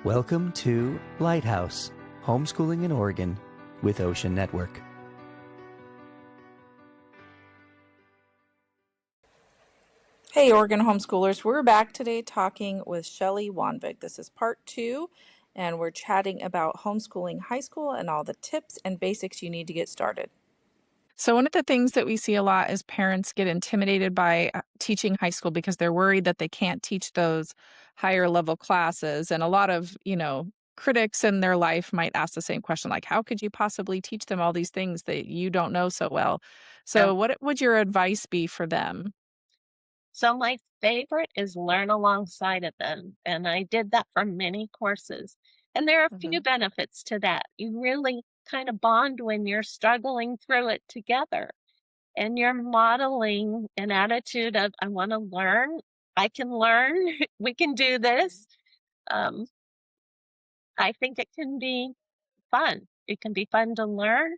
Welcome to Lighthouse, Homeschooling in Oregon with OCEANetwork. Hey, Oregon homeschoolers. We're back today talking with Shelli Wanvig. This is part 2, and we're chatting about homeschooling high school and all the tips and basics you need to get started. So one of the things that we see a lot is parents get intimidated by teaching high school because they're worried that they can't teach those higher level classes. And a lot of, critics in their life might ask the same question, like, how could you possibly teach them all these things that you don't know so well? Yeah. So what would your advice be for them? So my favorite is learn alongside of them. And I did that for many courses. And there are a few benefits to that. You really kind of bond when you're struggling through it together. And you're modeling an attitude of, I want to learn. I can learn. We can do this. I think it can be fun. It can be fun to learn.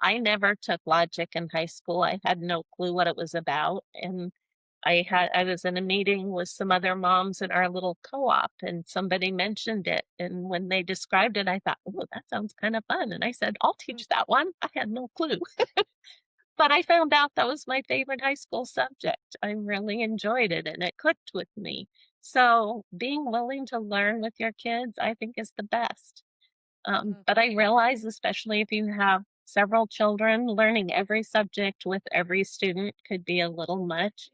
I never took logic in high school. I had no clue what it was about. And I was in a meeting with some other moms in our little co-op, and somebody mentioned it. And when they described it, I thought, oh, that sounds kind of fun. And I said, I'll teach that one. I had no clue. But I found out that was my favorite high school subject. I really enjoyed it and it clicked with me. So being willing to learn with your kids, I think is the best. But I realize, especially if you have several children, learning every subject with every student could be a little much.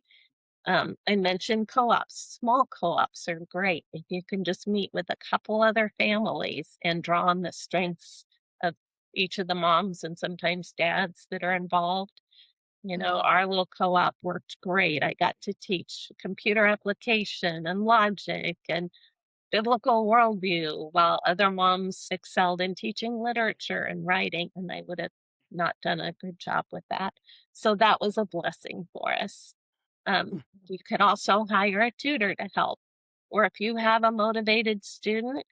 I mentioned co-ops. Small co-ops are great. If you can just meet with a couple other families and draw on the strengths of each of the moms and sometimes dads that are involved. Our little co-op worked great. I got to teach computer application and logic and biblical worldview, while other moms excelled in teaching literature and writing, and I would have not done a good job with that. So that was a blessing for us. You could also hire a tutor to help, or if you have a motivated student,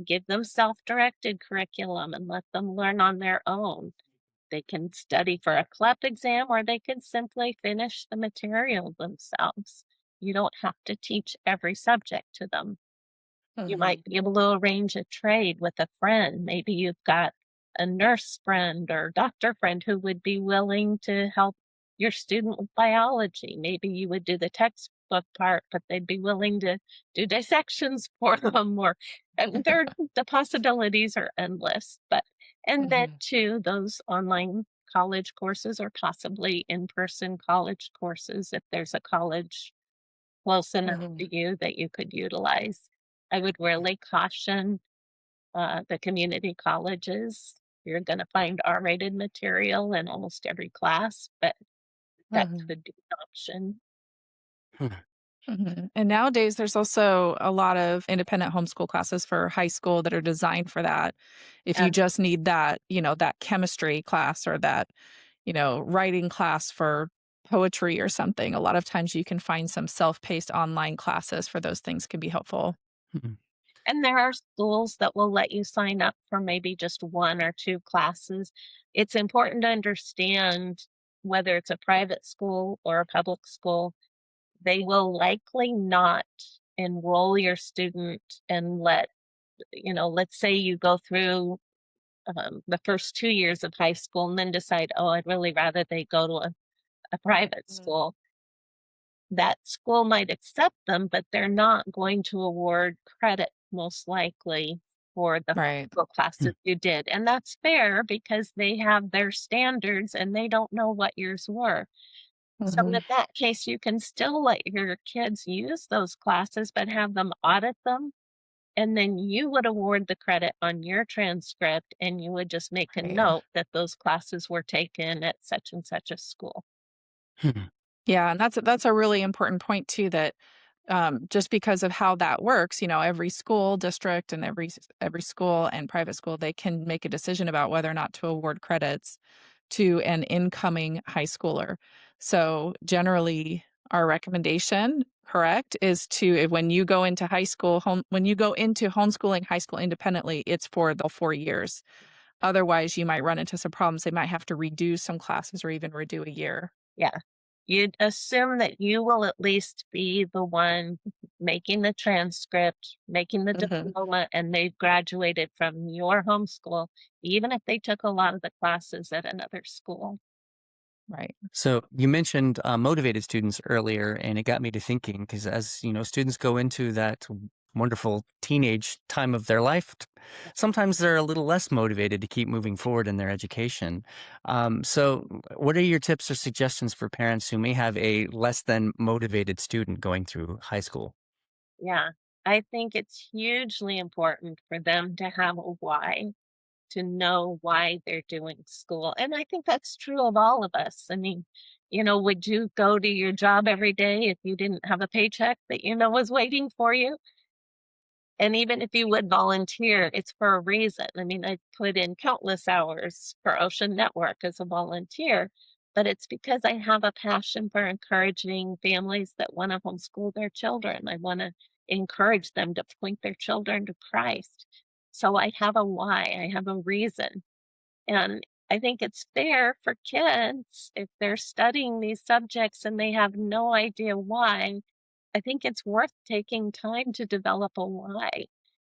give them self-directed curriculum and let them learn on their own. They can study for a CLEP exam, or they can simply finish the material themselves. You don't have to teach every subject to them. You might be able to arrange a trade with a friend. Maybe you've got a nurse friend or doctor friend who would be willing to help your student with biology. Maybe you would do the textbook part, but they'd be willing to do dissections for them. The possibilities are endless. And then too, those online college courses or possibly in-person college courses, if there's a college close enough to you that you could utilize. I would really caution the community colleges. You're going to find R-rated material in almost every class, but that could be an option. And nowadays, there's also a lot of independent homeschool classes for high school that are designed for that. If you just need that, that chemistry class or that, writing class for poetry or something, a lot of times you can find some self-paced online classes for those things can be helpful. And there are schools that will let you sign up for maybe just 1 or 2 classes. It's important to understand whether it's a private school or a public school, they will likely not enroll your student and let's say you go through the first 2 years of high school and then decide, oh, I'd really rather they go to a private school. That school might accept them, but they're not going to award credit most likely for the school classes you did. And that's fair because they have their standards and they don't know what yours were. So in that case, you can still let your kids use those classes, but have them audit them. And then you would award the credit on your transcript and you would just make a note that those classes were taken at such and such a school. Yeah, and that's a really important point too, that just because of how that works, every school district and every school and private school, they can make a decision about whether or not to award credits to an incoming high schooler. So generally, our recommendation, correct, is to when you go into high school, when you go into homeschooling high school independently, it's for the 4 years. Otherwise, you might run into some problems. They might have to redo some classes or even redo a year. Yeah. you'd assume that you will at least be the one making the transcript, making the diploma, and they've graduated from your homeschool, even if they took a lot of the classes at another school. Right. So you mentioned motivated students earlier, and it got me to thinking, because as you know, students go into that wonderful teenage time of their life, sometimes they're a little less motivated to keep moving forward in their education. So what are your tips or suggestions for parents who may have a less than motivated student going through high school? Yeah, I think it's hugely important for them to have a why, to know why they're doing school. And I think that's true of all of us. I mean, would you go to your job every day if you didn't have a paycheck that was waiting for you? And even if you would volunteer, it's for a reason. I mean, I put in countless hours for OCEANetwork as a volunteer, but it's because I have a passion for encouraging families that want to homeschool their children. I want to encourage them to point their children to Christ. So I have a why, I have a reason. And I think it's fair for kids if they're studying these subjects and they have no idea why. I think it's worth taking time to develop a why.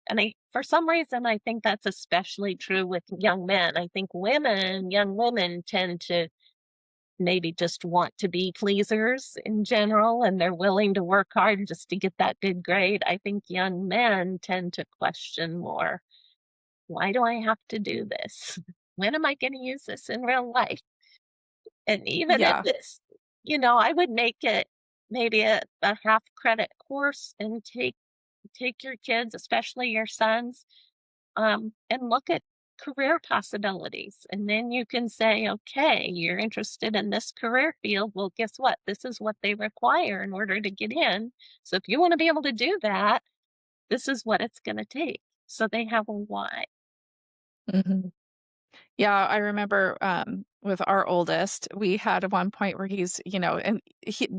And for some reason, I think that's especially true with young men. I think young women tend to maybe just want to be pleasers in general, and they're willing to work hard just to get that good grade. I think young men tend to question more. Why do I have to do this? When am I going to use this in real life? And even if Yeah. I would make it maybe a half credit course and take your kids, especially your sons, and look at career possibilities. And then you can say, okay, you're interested in this career field. Well, guess what? This is what they require in order to get in. So if you want to be able to do that, this is what it's going to take. So they have a why. hmm Yeah, I remember with our oldest, we had one point where and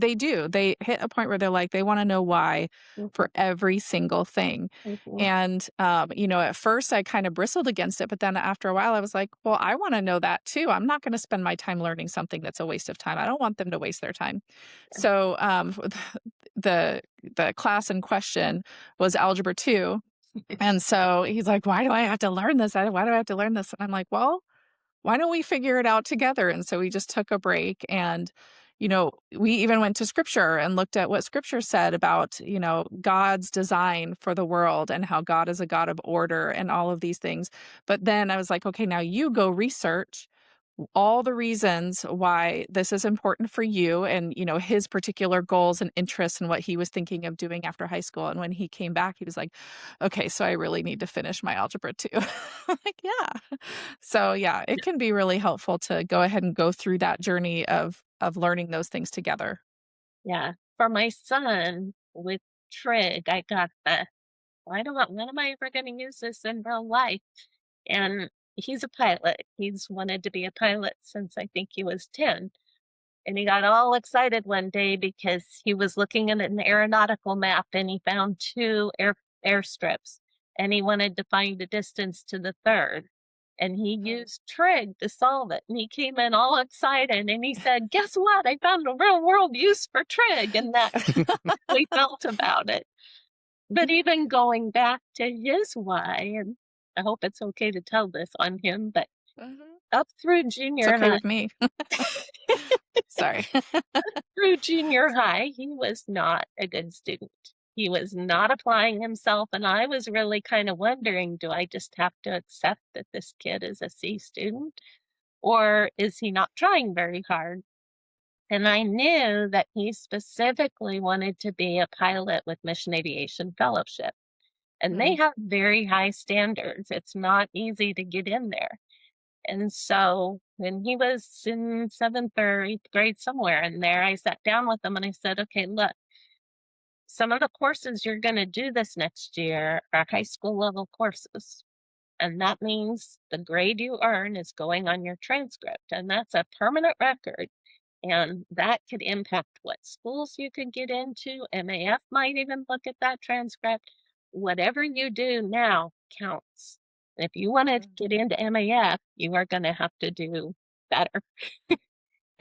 they hit a point where they're like, they want to know why Mhm, for every single thing. mhm, And, at first I kind of bristled against it, but then after a while I was like, well, I want to know that too. I'm not going to spend my time learning something that's a waste of time. I don't want them to waste their time. So, the, the class in question was Algebra 2. And so he's like, why do I have to learn this? Why do I have to learn this? And I'm like, well, why don't we figure it out together? And so we just took a break and, we even went to scripture and looked at what scripture said about, God's design for the world and how God is a God of order and all of these things. But then I was like, okay, now you go research all the reasons why this is important for you and his particular goals and interests and what he was thinking of doing after high school. And when he came back he was like, okay, so I really need to finish my algebra too. I'm like, yeah. So yeah, it can be really helpful to go ahead and go through that journey of learning those things together. yeah. For my son with trig, I got when am I ever going to use this in real life? And he's a pilot. He's wanted to be a pilot since I think he was 10. And he got all excited one day because he was looking at an aeronautical map and he found two airstrips and he wanted to find the distance to the third. And he used trig to solve it. And he came in all excited and he said, guess what? I found a real world use for trig. And that we felt about it. But even going back to his why, and I hope it's okay to tell this on him, but Mhm. up through It's junior okay high, with me. Sorry. through junior high, he was not a good student. He was not applying himself, and I was really kind of wondering, do I just have to accept that this kid is a C student, or is he not trying very hard? And I knew that he specifically wanted to be a pilot with Mission Aviation Fellowship. And they Mm, have very high standards. It's not easy to get in there. And so when he was in seventh or eighth grade, somewhere in there, I sat down with him and I said, okay, look, some of the courses you're going to do this next year are high school level courses. And that means the grade you earn is going on your transcript. And that's a permanent record. And that could impact what schools you could get into. MAF might even look at that transcript. Whatever you do now counts. If you want to get into MAF, you are going to have to do better.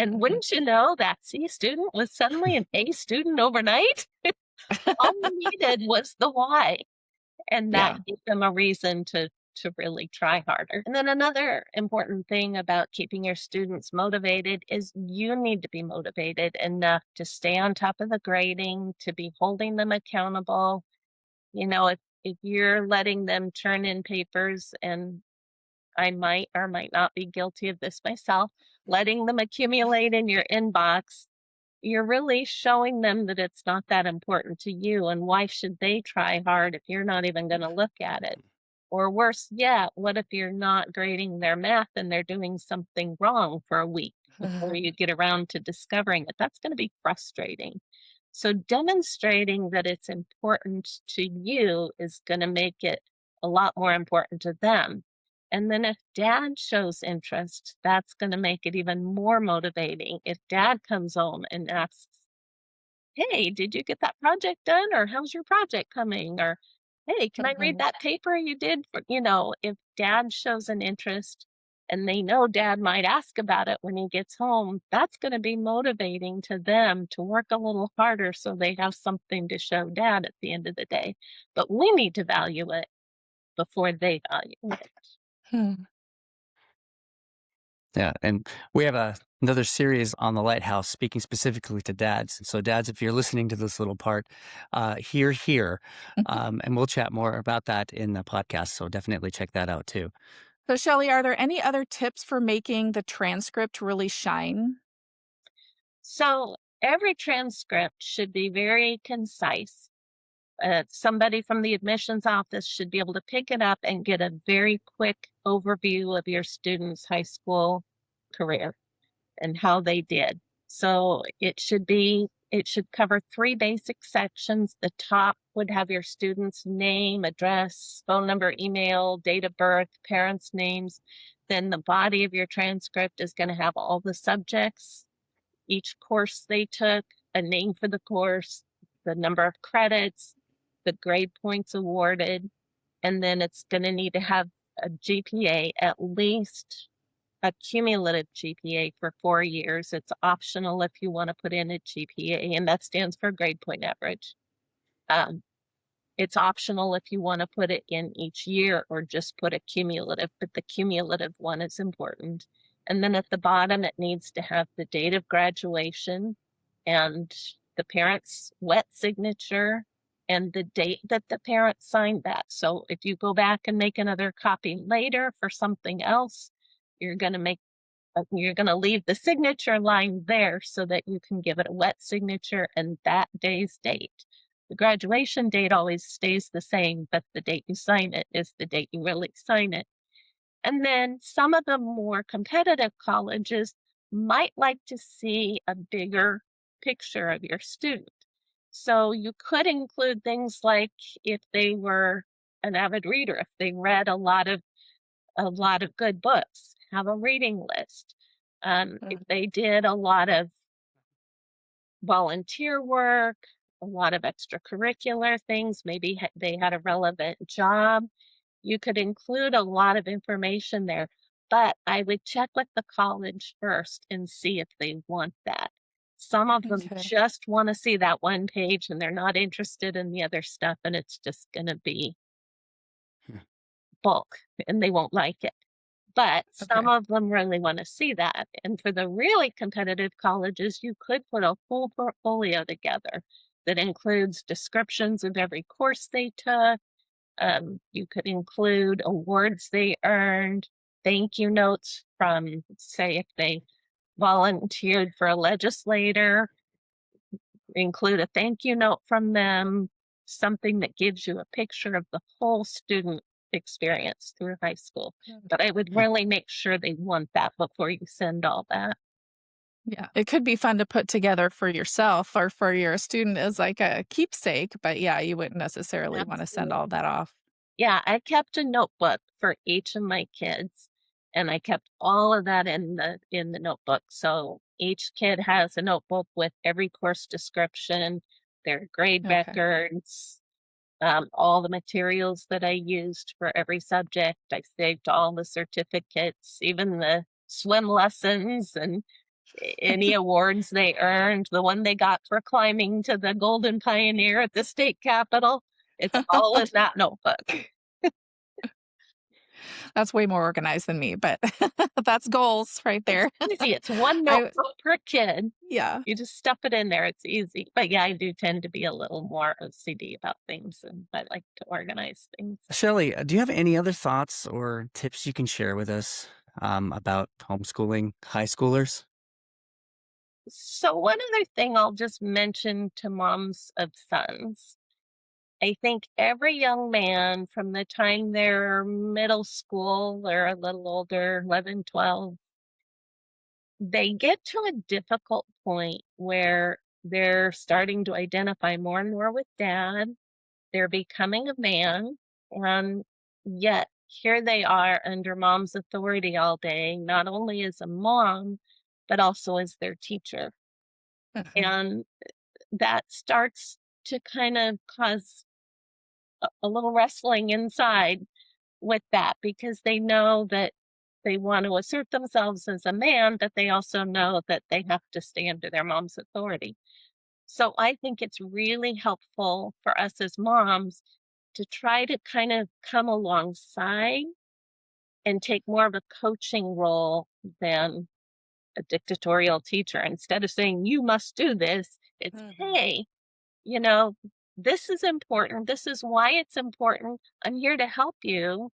And wouldn't you know, that C student was suddenly an A student overnight? All we needed was the why, and that Yeah. gave them a reason to really try harder. And then another important thing about keeping your students motivated is you need to be motivated enough to stay on top of the grading, to be holding them accountable. You know, if you're letting them turn in papers, and I might or might not be guilty of this myself, letting them accumulate in your inbox, you're really showing them that it's not that important to you, and why should they try hard if you're not even going to look at it? Or worse yet, what if you're not grading their math and they're doing something wrong for a week before you get around to discovering it? That's going to be frustrating. So demonstrating that it's important to you is going to make it a lot more important to them. And then if dad shows interest, that's going to make it even more motivating. If dad comes home and asks, "Hey, did you get that project done?" Or "How's your project coming?" Or "Hey, can I read that paper you did?" If dad shows an interest and they know dad might ask about it when he gets home, that's going to be motivating to them to work a little harder so they have something to show dad at the end of the day. But we need to value it before they value it. Hmm. Yeah, and we have another series on the Lighthouse speaking specifically to dads. So, dads, if you're listening to this little part, here, and we'll chat more about that in the podcast. So, definitely check that out too. So, Shelly, are there any other tips for making the transcript really shine? So every transcript should be very concise. Somebody from the admissions office should be able to pick it up and get a very quick overview of your student's high school career and how they did. So it should cover 3 basic sections. The top would have your student's name, address, phone number, email, date of birth, parents' names. Then the body of your transcript is going to have all the subjects, each course they took, a name for the course, the number of credits, the grade points awarded, and then it's going to need to have a GPA, at least a cumulative GPA for 4 years. It's optional if you want to put in a GPA, and that stands for grade point average. It's optional if you want to put it in each year or just put a cumulative, but the cumulative one is important. And then at the bottom, it needs to have the date of graduation and the parent's wet signature and the date that the parent signed that. So if you go back and make another copy later for something else, you're going to leave the signature line there so that you can give it a wet signature and that day's date. The graduation date always stays the same, but the date you sign it is the date you really sign it. And then some of the more competitive colleges might like to see a bigger picture of your student. So you could include things like if they were an avid reader, if they read a lot of good books, have a reading list. If they did a lot of volunteer work, a lot of extracurricular things, maybe they had a relevant job, you could include a lot of information there. But I would check with the college first and see if they want that. Some of them Okay. just want to see that one page and they're not interested in the other stuff, and it's just going to be bulk and they won't like it. But some Okay. of them really want to see that. And for the really competitive colleges, you could put a full portfolio together that includes descriptions of every course they took. You could include awards they earned, thank you notes from, say, if they volunteered for a legislator, include a thank you note from them, something that gives you a picture of the whole student experience through high school. But I would really make sure they want that before you send all that. Yeah. It could be fun to put together for yourself or for your student as like a keepsake, but yeah, you wouldn't necessarily want to send all Absolutely. that off. Yeah, I kept a notebook for each of my kids, and I kept all of that in the notebook. So each kid has a notebook with every course description, their grade Okay. records, all the materials that I used for every subject. I saved all the certificates, even the swim lessons, and any awards they earned, the one they got for climbing to the Golden Pioneer at the state capitol. It's all in that notebook. That's way more organized than me, but that's goals right there. It's easy. It's one I notebook per kid. yeah. You just stuff it in there. It's easy. But yeah, I do tend to be a little more OCD about things, and I like to organize things. Shelli, do you have any other thoughts or tips you can share with us about homeschooling high schoolers? So one other thing I'll just mention to moms of sons. I think every young man from the time they're middle school or a little older, 11, 12, they get to a difficult point where they're starting to identify more and more with dad. They're becoming a man, and yet here they are under mom's authority all day, not only as a mom, but also as their teacher. Mhm. And that starts to kind of cause a little wrestling inside with that, because they know that they want to assert themselves as a man, but they also know that they have to stay under their mom's authority. So I think it's really helpful for us as moms to try to kind of come alongside and take more of a coaching role than a dictatorial teacher. Instead of saying, you must do this, it's, Mhm. hey, you know, this is important. This is why it's important. I'm here to help you.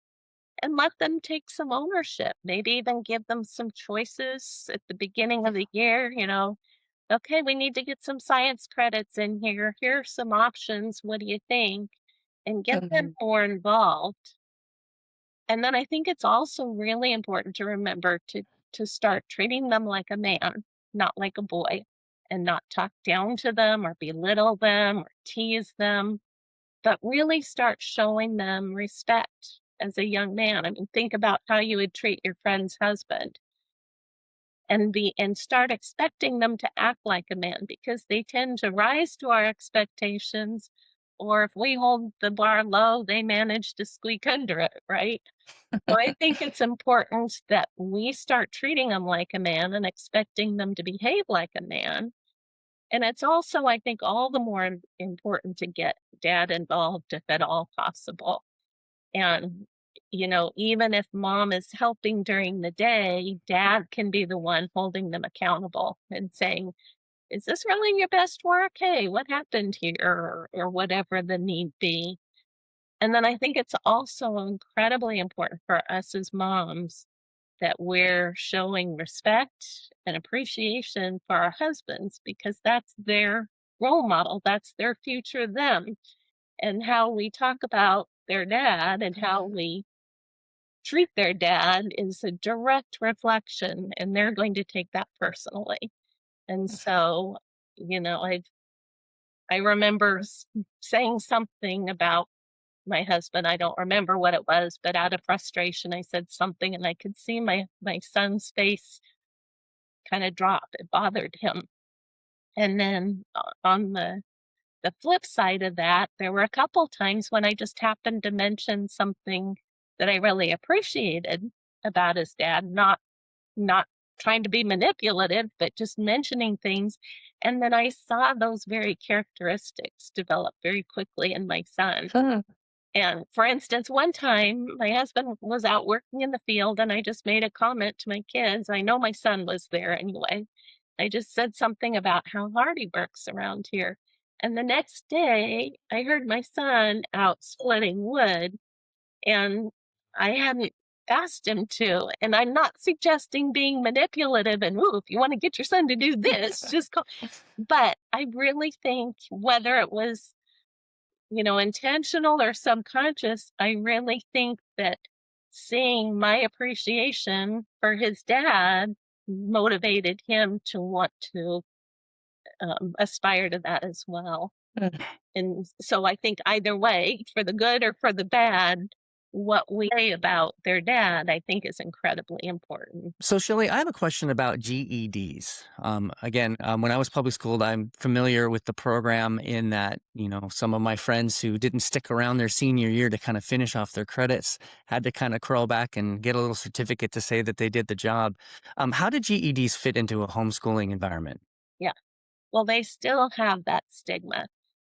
And let them take some ownership. Maybe even give them some choices at the beginning of Yeah. the year. Okay, we need to get some science credits in here. Here are some options. What do you think? And get them Mhm. more involved. And then I think it's also really important to remember to start treating them like a man, not like a boy, and not talk down to them or belittle them or tease them, but really start showing them respect as a young man. I mean, think about how you would treat your friend's husband, and start expecting them to act like a man, because they tend to rise to our expectations, or if we hold the bar low, they manage to squeak under it, right? So I think it's important that we start treating them like a man and expecting them to behave like a man. And it's also, I think, all the more important to get dad involved if at all possible. And, even if mom is helping during the day, dad can be the one holding them accountable and saying, is this really your best work? Hey, what happened here? Or whatever the need be. And then I think it's also incredibly important for us as moms that we're showing respect and appreciation for our husbands, because that's their role model, that's their future them. And how we talk about their dad and how Mhm. we treat their dad is a direct reflection, and they're going to take that personally. And so, I remember saying something about my husband. I don't remember what it was, but out of frustration, I said something, and I could see my son's face kind of drop. It bothered him. And then on the flip side of that, there were a couple times when I just happened to mention something that I really appreciated about his dad, not trying to be manipulative, but just mentioning things. And then I saw those very characteristics develop very quickly in my son. Huh. And for instance, one time my husband was out working in the field, and I just made a comment to my kids. I know my son was there anyway. I just said something about how hard he works around here. And the next day, I heard my son out splitting wood, and I hadn't asked him to. And I'm not suggesting being manipulative and, ooh, if you want to get your son to do this, just call. But I really think whether it was intentional or subconscious, I really think that seeing my appreciation for his dad motivated him to want to aspire to that as well. Mm. And so I think either way, for the good or for the bad, what we say about their dad, I think is incredibly important. So, Shelley, I have a question about GEDs. When I was public schooled, I'm familiar with the program in that, some of my friends who didn't stick around their senior year to kind of finish off their credits had to kind of crawl back and get a little certificate to say that they did the job. How do GEDs fit into a homeschooling environment? Yeah. Well, they still have that stigma.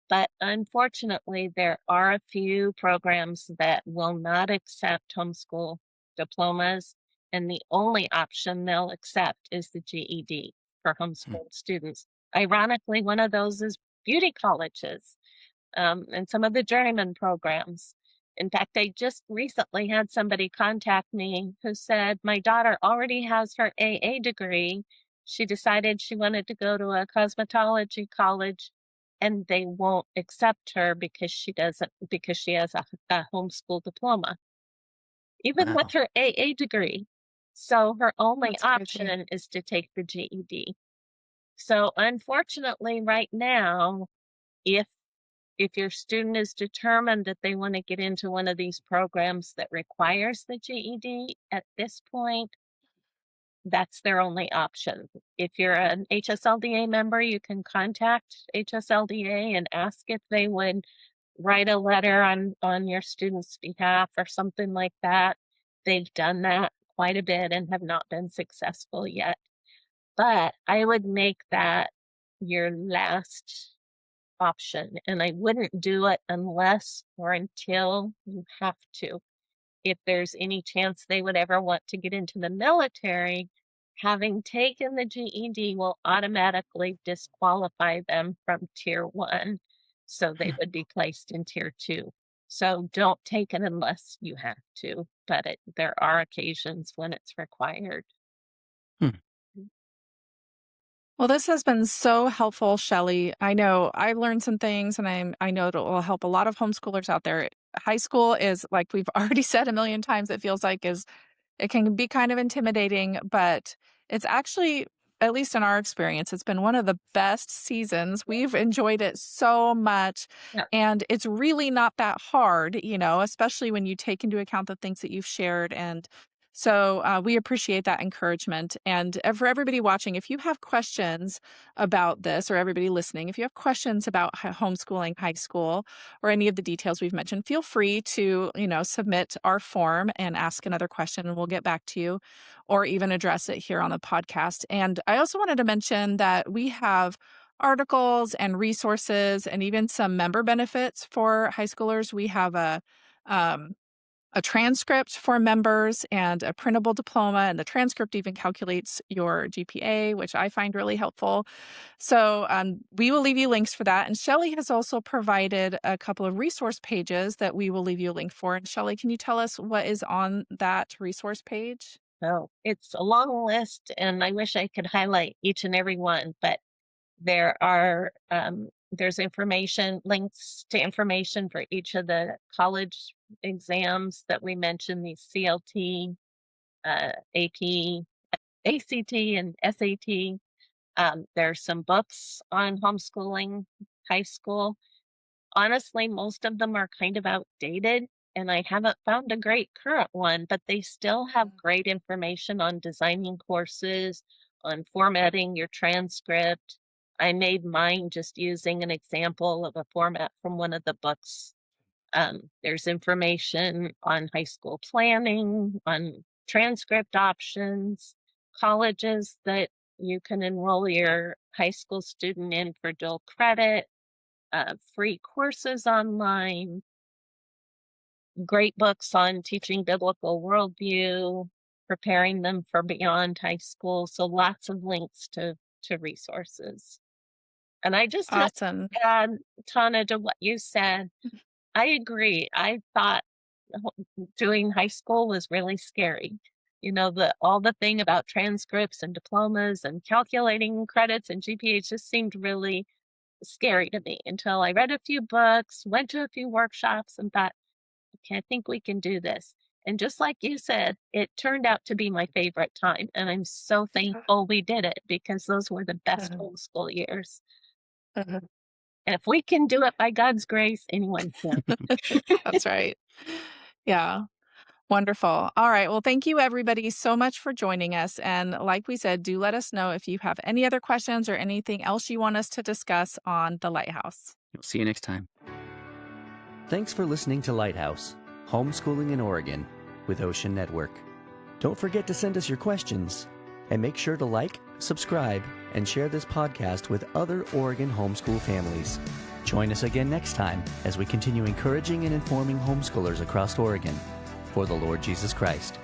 But unfortunately, there are a few programs that will not accept homeschool diplomas, and the only option they'll accept is the GED for Hmm. homeschooled students. Ironically, one of those is beauty colleges, and some of the journeyman programs. In fact, I just recently had somebody contact me who said, my daughter already has her AA degree. She decided she wanted to go to a cosmetology college, and they won't accept her because she has a homeschool diploma, even with Wow, her AA degree. So her only That's crazy. option is to take the GED. So unfortunately, right now, if if your student is determined that they want to get into one of these programs that requires the GED, at this point, that's their only option. If you're an HSLDA member, you can contact HSLDA and ask if they would write a letter on your student's behalf or something like that. They've done that quite a bit and have not been successful yet. But I would make that your last option, and I wouldn't do it unless or until you have to. If there's any chance they would ever want to get into the military, having taken the GED will automatically disqualify them from tier 1, so they would be placed in tier 2. So don't take it unless you have to, but there are occasions when it's required. Hmm. Well, this has been so helpful, Shelley. I know I've learned some things, and I know it will help a lot of homeschoolers out there. High school is, like we've already said a million times, it feels like is it can be kind of intimidating, but it's actually, at least in our experience, it's been one of the best seasons. We've enjoyed it so much, Yeah. and it's really not that hard, especially when you take into account the things that you've shared. And so we appreciate that encouragement. And for everybody watching, if you have questions about this, or everybody listening, if you have questions about homeschooling high school or any of the details we've mentioned, feel free to, submit our form and ask another question, and we'll get back to you, or even address it here on the podcast. And I also wanted to mention that we have articles and resources and even some member benefits for high schoolers. We have um, a transcript for members and a printable diploma, and the transcript even calculates your GPA, which I find really helpful. So we will leave you links for that. And Shelley has also provided a couple of resource pages that we will leave you a link for. And Shelley, can you tell us what is on that resource page? So it's a long list, and I wish I could highlight each and every one, but there's information, links to information for each of the college exams that we mentioned, these CLT, AP, ACT, and SAT. There's some books on homeschooling high school. Honestly, most of them are kind of outdated, and I haven't found a great current one, but they still have great information on designing courses, on formatting your transcript. I made mine just using an example of a format from one of the books. There's information on high school planning, on transcript options, colleges that you can enroll your high school student in for dual credit, free courses online, great books on teaching biblical worldview, preparing them for beyond high school. So lots of links to resources. And I just have Awesome. to add, Tana, to what you said. I agree. I thought doing high school was really scary. All the thing about transcripts and diplomas and calculating credits and GPAs just seemed really scary to me until I read a few books, went to a few workshops, and thought, okay, I think we can do this. And just like you said, it turned out to be my favorite time. And I'm so thankful we did it, because those were the best homeschool years. And if we can do it by God's grace, anyone can. That's right. Yeah. Wonderful. All right. Well, thank you everybody so much for joining us. And like we said, do let us know if you have any other questions or anything else you want us to discuss on the Lighthouse. We'll see you next time. Thanks for listening to Lighthouse, Homeschooling in Oregon with OCEANetwork. Don't forget to send us your questions, and make sure to like, subscribe, and share this podcast with other Oregon homeschool families. Join us again next time as we continue encouraging and informing homeschoolers across Oregon for the Lord Jesus Christ.